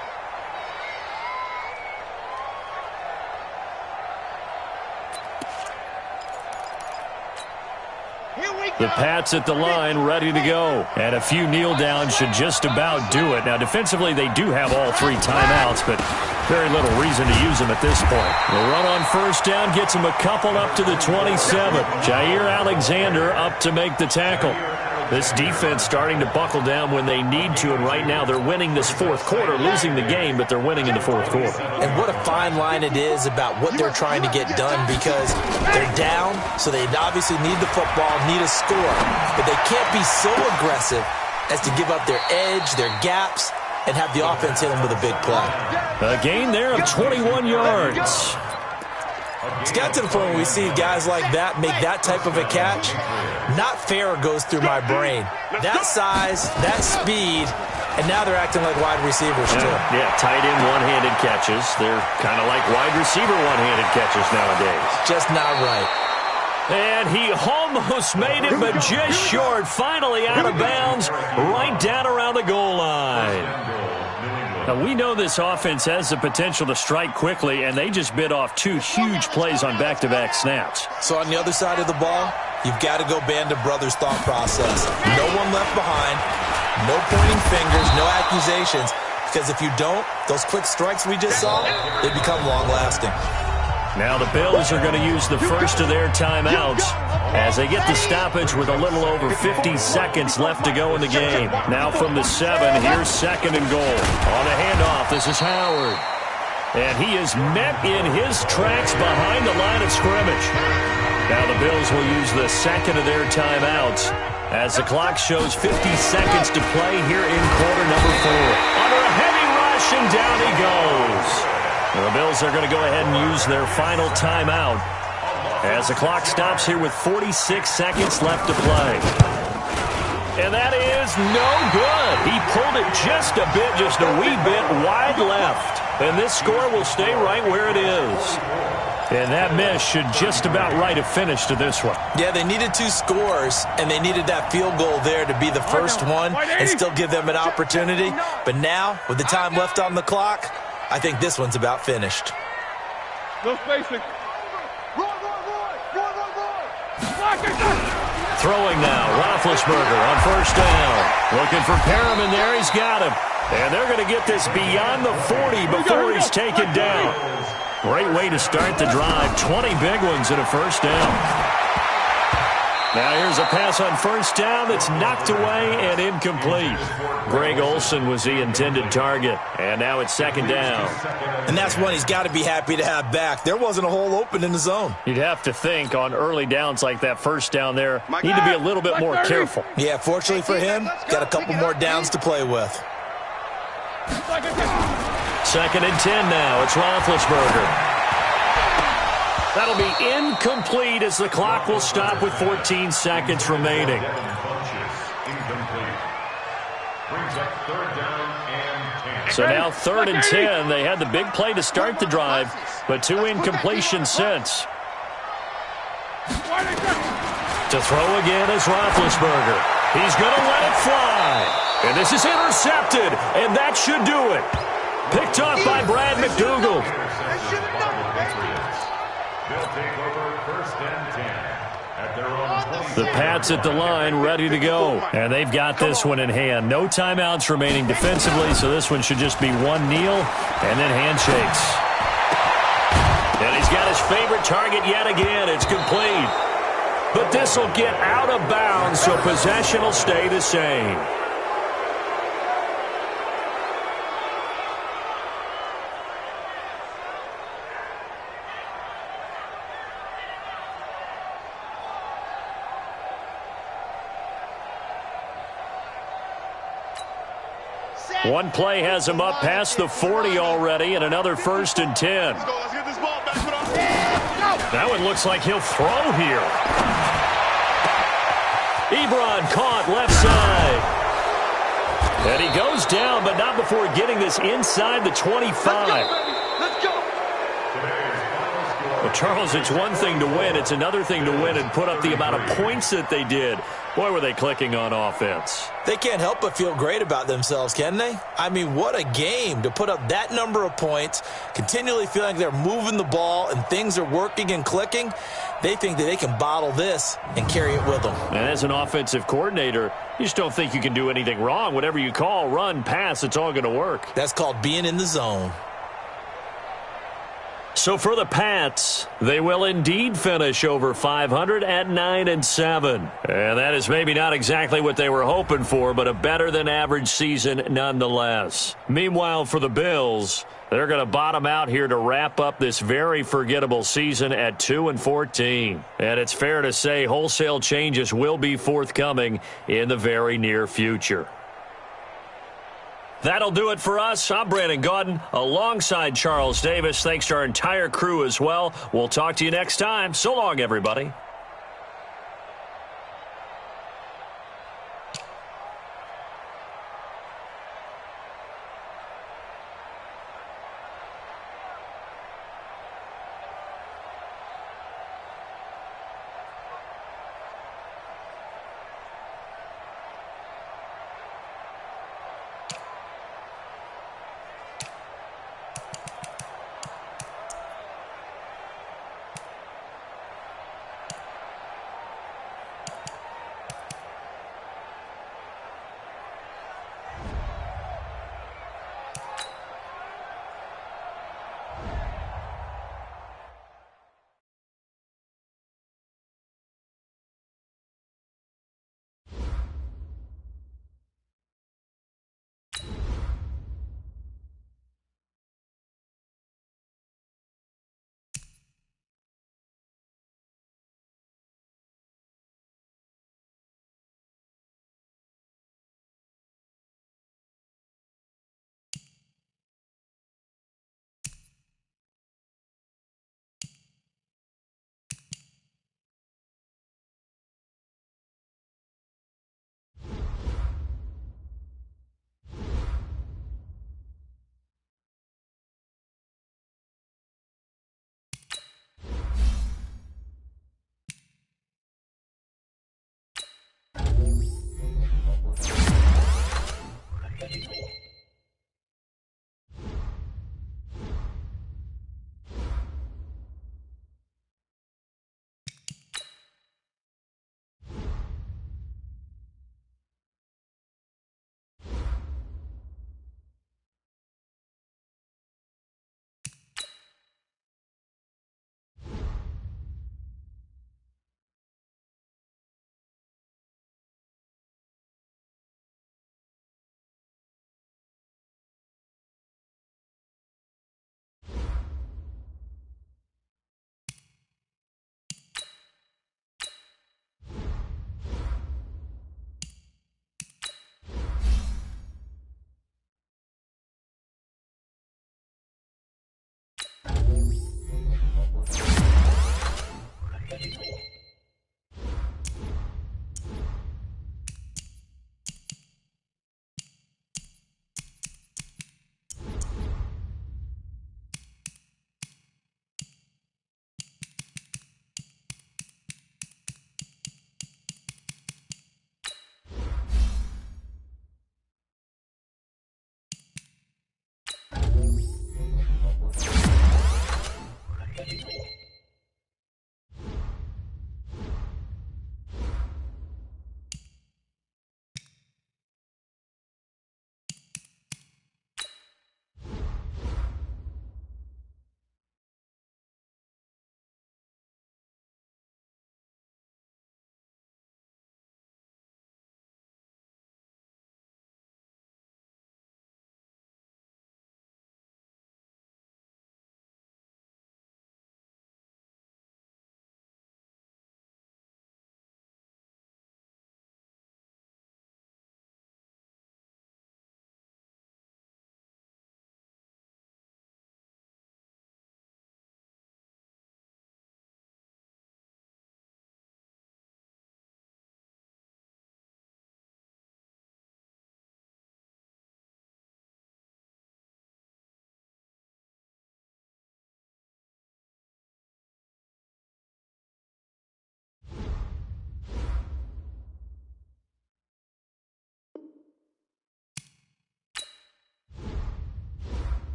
The Pats at the line, ready to go. And a few kneel downs should just about do it. Now, defensively, they do have all 3 timeouts, but very little reason to use them at this point. The run on 1st down gets them a couple up to the 27. Jair Alexander up to make the tackle. This defense starting to buckle down when they need to, and right now they're winning this 4th quarter, losing the game, but they're winning in the 4th quarter. And what a fine line it is about what they're trying to get done, because they're down, so they obviously need the football, need a score, but they can't be so aggressive as to give up their edge, their gaps, and have the offense hit them with a big play. A gain there of 21 yards. It's got to the point where we see guys like that make that type of a catch. Not fair goes through my brain. That size, that speed, and now they're acting like wide receivers too. Yeah, tight end one-handed catches. They're kind of like wide receiver one-handed catches nowadays. Just not right. And he almost made it, but just short. Finally out of bounds, right down around the goal line. Now, we know this offense has the potential to strike quickly, and they just bit off 2 huge plays on back-to-back snaps. So on the other side of the ball, you've got to go Band of Brothers thought process. No one left behind, no pointing fingers, no accusations, because if you don't, those quick strikes we just saw, they become long-lasting. Now the Bills are going to use the first of their timeouts as they get the stoppage with a little over 50 seconds left to go in the game. Now from the 7, here's 2nd and goal. On a handoff, this is Howard. And he is met in his tracks behind the line of scrimmage. Now the Bills will use the 2nd of their timeouts as the clock shows 50 seconds to play here in quarter number 4. Under a heavy rush, and down he goes. The Bills are going to go ahead and use their final timeout as the clock stops here with 46 seconds left to play. And that is no good. He pulled it just a bit, just a wee bit wide left. And this score will stay right where it is. And that miss should just about right a finish to this one. Yeah, they needed 2 scores, and they needed that field goal there to be the first one and still give them an opportunity. But now, with the time left on the clock, I think this one's about finished. No spacing. Throwing now, Roethlisberger on 1st down. Looking for Perriman there, he's got him. And they're going to get this beyond the 40 before he's taken down. Great way to start the drive. 20 big ones in a 1st down. Now here's a pass on 1st down that's knocked away and incomplete. Greg Olsen was the intended target, and now it's 2nd down. And that's one he's got to be happy to have back. There wasn't a hole open in the zone. You'd have to think on early downs like that 1st down there, need to be a little bit more careful. Yeah, fortunately for him, got a couple more downs to play with. 2nd and 10 now. It's Roethlisberger. That'll be incomplete as the clock will stop with 14 seconds remaining. So now 3rd and 10. They had the big play to start the drive, but 2 incompletions since. To throw again is Roethlisberger. He's going to let it fly. And this is intercepted, and that should do it. Picked off by Brad McDougald. They'll take over 1st and 10 at their own 20. The Pats at the line ready to go. And they've got this one in hand. No timeouts remaining defensively, so this one should just be one kneel and then handshakes. And he's got his favorite target yet again. It's complete. But this will get out of bounds, so possession will stay the same. One play has him up past the 40 already, and another 1st and 10. Let's get this ball back. That one looks like he'll throw here. Ebron caught left side. And he goes down, but not before getting this inside the 25. Let's go. Well, Charles, it's one thing to win. It's another thing to win and put up the amount of points that they did. Boy, were they clicking on offense. They can't help but feel great about themselves, can they? I mean, what a game to put up that number of points, continually feeling like they're moving the ball and things are working and clicking. They think that they can bottle this and carry it with them. And as an offensive coordinator, you just don't think you can do anything wrong. Whatever you call, run, pass, it's all going to work. That's called being in the zone. So for the Pats, they will indeed finish over 500 at 9-7. And that is maybe not exactly what they were hoping for, but a better than average season nonetheless. Meanwhile, for the Bills, they're going to bottom out here to wrap up this very forgettable season at 2-14. And it's fair to say wholesale changes will be forthcoming in the very near future. That'll do it for us. I'm Brandon Gaudin alongside Charles Davis. Thanks to our entire crew as well. We'll talk to you next time. So long, everybody.